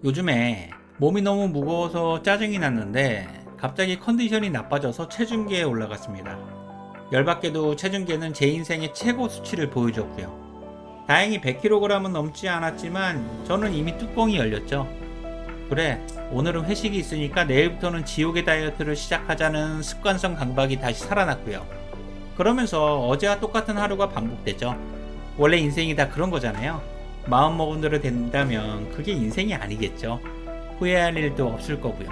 요즘에 몸이 너무 무거워서 짜증이 났는데 갑자기 컨디션이 나빠져서 체중계에 올라갔습니다. 열받게도 체중계는 제 인생의 최고 수치를 보여줬고요. 다행히 100kg은 넘지 않았지만 저는 이미 뚜껑이 열렸죠. 그래, 오늘은 회식이 있으니까 내일부터는 지옥의 다이어트를 시작하자는 습관성 강박이 다시 살아났고요. 그러면서 어제와 똑같은 하루가 반복되죠. 원래 인생이 다 그런 거잖아요. 마음먹은 대로 된다면 그게 인생이 아니겠죠. 후회할 일도 없을 거고요.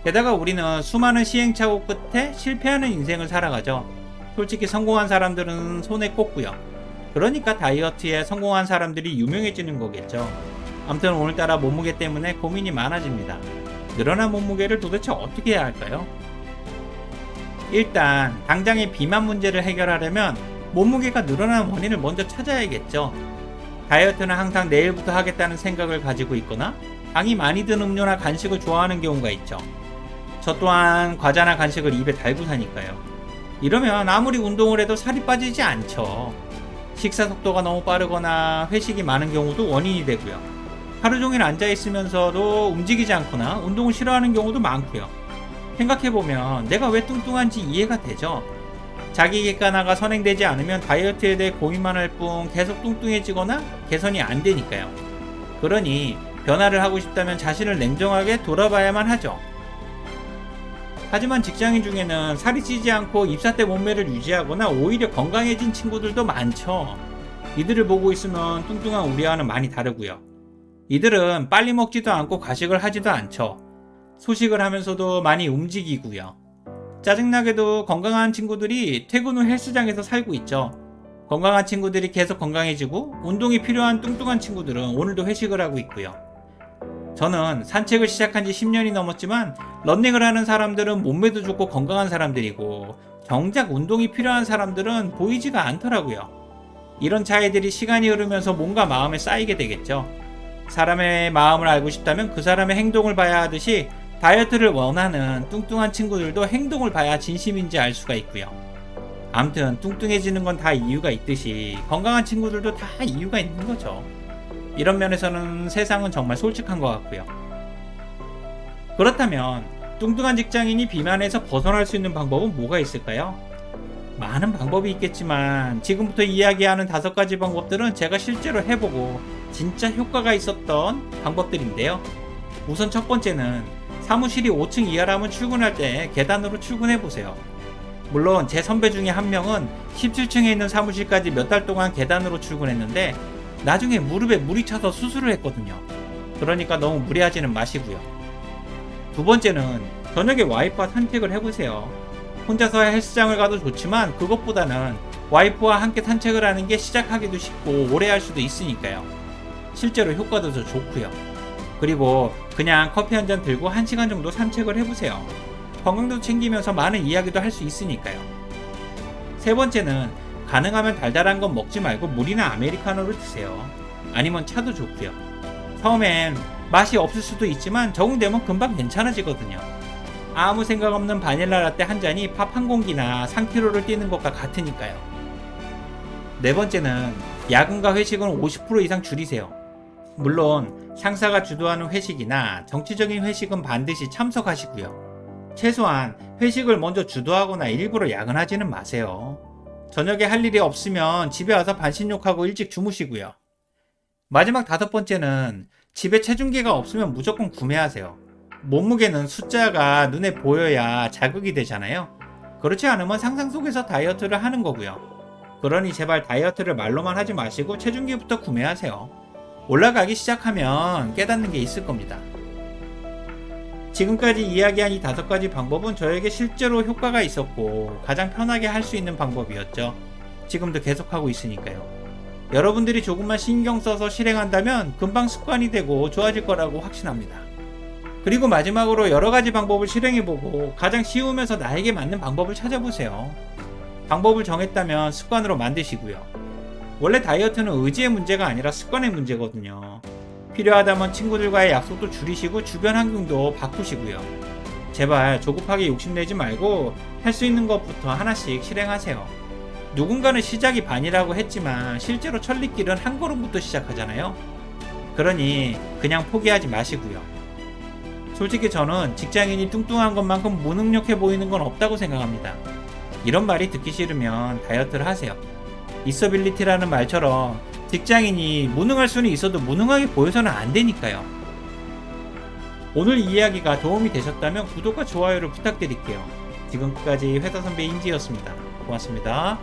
게다가 우리는 수많은 시행착오 끝에 실패하는 인생을 살아가죠. 솔직히 성공한 사람들은 손에 꼽고요. 그러니까 다이어트에 성공한 사람들이 유명해지는 거겠죠. 아무튼 오늘따라 몸무게 때문에 고민이 많아집니다. 늘어난 몸무게를 도대체 어떻게 해야 할까요? 일단 당장의 비만 문제를 해결하려면 몸무게가 늘어난 원인을 먼저 찾아야겠죠. 다이어트는 항상 내일부터 하겠다는 생각을 가지고 있거나 당이 많이 든 음료나 간식을 좋아하는 경우가 있죠. 저 또한 과자나 간식을 입에 달고 사니까요. 이러면 아무리 운동을 해도 살이 빠지지 않죠. 식사 속도가 너무 빠르거나 회식이 많은 경우도 원인이 되고요. 하루 종일 앉아 있으면서도 움직이지 않거나 운동을 싫어하는 경우도 많고요. 생각해보면 내가 왜 뚱뚱한지 이해가 되죠. 자기 객관화가 선행되지 않으면 다이어트에 대해 고민만 할 뿐 계속 뚱뚱해지거나 개선이 안 되니까요. 그러니 변화를 하고 싶다면 자신을 냉정하게 돌아봐야만 하죠. 하지만 직장인 중에는 살이 찌지 않고 입사 때 몸매를 유지하거나 오히려 건강해진 친구들도 많죠. 이들을 보고 있으면 뚱뚱한 우리와는 많이 다르고요. 이들은 빨리 먹지도 않고 과식을 하지도 않죠. 소식을 하면서도 많이 움직이고요. 짜증나게도 건강한 친구들이 퇴근 후 헬스장에서 살고 있죠. 건강한 친구들이 계속 건강해지고 운동이 필요한 뚱뚱한 친구들은 오늘도 회식을 하고 있고요. 저는 산책을 시작한 지 10년이 넘었지만 러닝을 하는 사람들은 몸매도 좋고 건강한 사람들이고 정작 운동이 필요한 사람들은 보이지가 않더라고요. 이런 차이들이 시간이 흐르면서 몸과 마음에 쌓이게 되겠죠. 사람의 마음을 알고 싶다면 그 사람의 행동을 봐야 하듯이 다이어트를 원하는 뚱뚱한 친구들도 행동을 봐야 진심인지 알 수가 있고요. 암튼 뚱뚱해지는 건 다 이유가 있듯이 건강한 친구들도 다 이유가 있는 거죠. 이런 면에서는 세상은 정말 솔직한 것 같고요. 그렇다면 뚱뚱한 직장인이 비만에서 벗어날 수 있는 방법은 뭐가 있을까요? 많은 방법이 있겠지만 지금부터 이야기하는 5가지 방법들은 제가 실제로 해보고 진짜 효과가 있었던 방법들인데요. 우선 첫 번째는 사무실이 5층 이하라면 출근할 때 계단으로 출근해보세요. 물론 제 선배 중에 한 명은 17층에 있는 사무실까지 몇 달 동안 계단으로 출근했는데 나중에 무릎에 물이 차서 수술을 했거든요. 그러니까 너무 무리하지는 마시고요. 두 번째는 저녁에 와이프와 산책을 해보세요. 혼자서 헬스장을 가도 좋지만 그것보다는 와이프와 함께 산책을 하는 게 시작하기도 쉽고 오래 할 수도 있으니까요. 실제로 효과도 더 좋고요. 그리고 그냥 커피 한 잔 들고 1시간 정도 산책을 해보세요. 건강도 챙기면서 많은 이야기도 할 수 있으니까요. 세 번째는 가능하면 달달한 건 먹지 말고 물이나 아메리카노를 드세요. 아니면 차도 좋고요. 처음엔 맛이 없을 수도 있지만 적응되면 금방 괜찮아지거든요. 아무 생각 없는 바닐라 라떼 한 잔이 밥 한 공기나 3kg를 뛰는 것과 같으니까요. 네 번째는 야근과 회식은 50% 이상 줄이세요. 물론 상사가 주도하는 회식이나 정치적인 회식은 반드시 참석하시고요. 최소한 회식을 먼저 주도하거나 일부러 야근하지는 마세요. 저녁에 할 일이 없으면 집에 와서 반신욕하고 일찍 주무시고요. 마지막 5번째는 집에 체중계가 없으면 무조건 구매하세요. 몸무게는 숫자가 눈에 보여야 자극이 되잖아요. 그렇지 않으면 상상 속에서 다이어트를 하는 거고요. 그러니 제발 다이어트를 말로만 하지 마시고 체중계부터 구매하세요. 올라가기 시작하면 깨닫는 게 있을 겁니다. 지금까지 이야기한 이 5가지 방법은 저에게 실제로 효과가 있었고 가장 편하게 할 수 있는 방법이었죠. 지금도 계속하고 있으니까요. 여러분들이 조금만 신경 써서 실행한다면 금방 습관이 되고 좋아질 거라고 확신합니다. 그리고 마지막으로 여러가지 방법을 실행해보고 가장 쉬우면서 나에게 맞는 방법을 찾아보세요. 방법을 정했다면 습관으로 만드시고요. 원래 다이어트는 의지의 문제가 아니라 습관의 문제거든요. 필요하다면 친구들과의 약속도 줄이시고 주변 환경도 바꾸시고요. 제발 조급하게 욕심내지 말고 할 수 있는 것부터 하나씩 실행하세요. 누군가는 시작이 반이라고 했지만 실제로 천리길은 한 걸음부터 시작하잖아요. 그러니 그냥 포기하지 마시고요. 솔직히 저는 직장인이 뚱뚱한 것만큼 무능력해 보이는 건 없다고 생각합니다. 이런 말이 듣기 싫으면 다이어트를 하세요. 디서빌리티라는 말처럼 직장인이 무능할 수는 있어도 무능하게 보여서는 안 되니까요. 오늘 이야기가 도움이 되셨다면 구독과 좋아요를 부탁드릴게요. 지금까지 회사선배 인지였습니다. 고맙습니다.